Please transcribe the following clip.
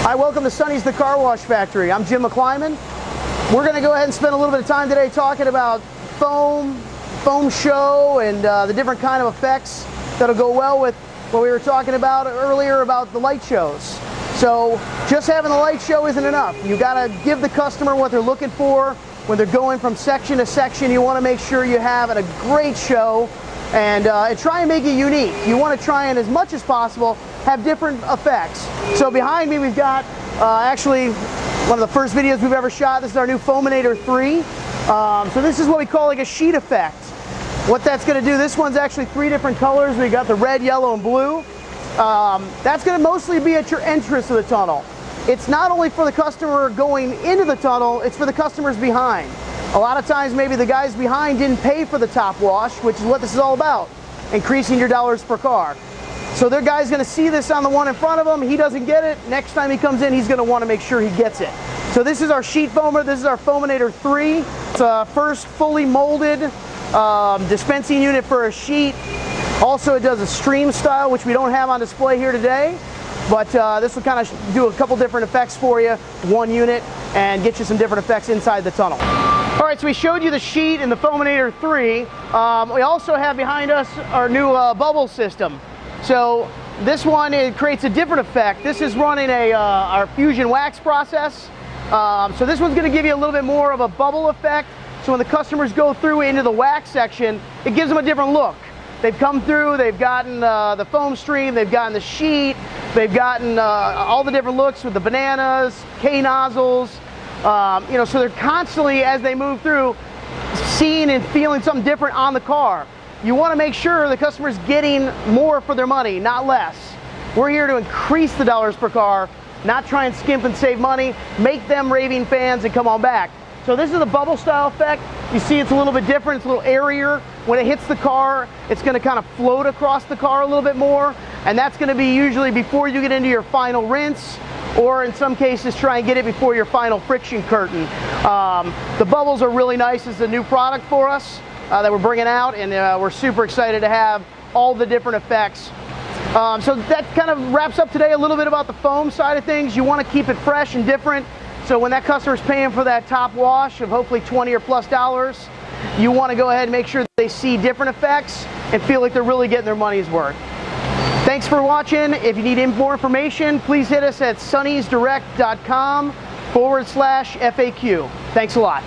Hi, welcome to Sonny's the Car Wash Factory. I'm Jim McClyman. We're going to go ahead and spend a little bit of time today talking about foam show, and the different kind of effects that'll go well with what we were talking about earlier about the light shows. So just having the light show isn't enough. You got to give the customer what they're looking for. When they're going from section to section, you want to make sure you have a great show and try and make it unique. You want to try and, as much as possible, have different effects. So behind me we've got actually one of the first videos we've ever shot. This is our new Foaminator 3. So this is what we call like a sheet effect. What that's going to do, this one's actually 3 different colors. We got the red, yellow, and blue. That's going to mostly be at your entrance to the tunnel. It's not only for the customer going into the tunnel, it's for the customers behind. A lot of times maybe the guys behind didn't pay for the top wash, which is what this is all about, increasing your dollars per car. So their guy's going to see this on the one in front of him. He doesn't get it. Next time he comes in, he's going to want to make sure he gets it. So this is our sheet foamer. This is our Foaminator 3. It's a first fully molded dispensing unit for a sheet. Also, it does a stream style, which we don't have on display here today. But this will kind of do a couple different effects for you, one unit, and get you some different effects inside the tunnel. All right, so we showed you the sheet in the Foaminator 3. We also have behind us our new bubble system. So this one, it creates a different effect. This is running our fusion wax process. So this one's going to give you a little bit more of a bubble effect. So when the customers go through into the wax section, it gives them a different look. They've come through, they've gotten the foam stream, they've gotten the sheet, they've gotten all the different looks with the bananas, K-nozzles. So they're constantly, as they move through, seeing and feeling something different on the car. You want to make sure the customer's getting more for their money, not less. We're here to increase the dollars per car, not try and skimp and save money, make them raving fans and come on back. So this is the bubble style effect. You see it's a little bit different, it's a little airier. When it hits the car, it's going to kind of float across the car a little bit more, and that's going to be usually before you get into your final rinse, or in some cases try and get it before your final friction curtain. The bubbles are really nice. It's a new product for us that we're bringing out, and we're super excited to have all the different effects. So that kind of wraps up today a little bit about the foam side of things. You want to keep it fresh and different. So when that customer's paying for that top wash of hopefully $20 or plus, you want to go ahead and make sure that they see different effects and feel like they're really getting their money's worth. Thanks for watching. If you need more information, please hit us at sonnysdirect.com/FAQ. Thanks a lot.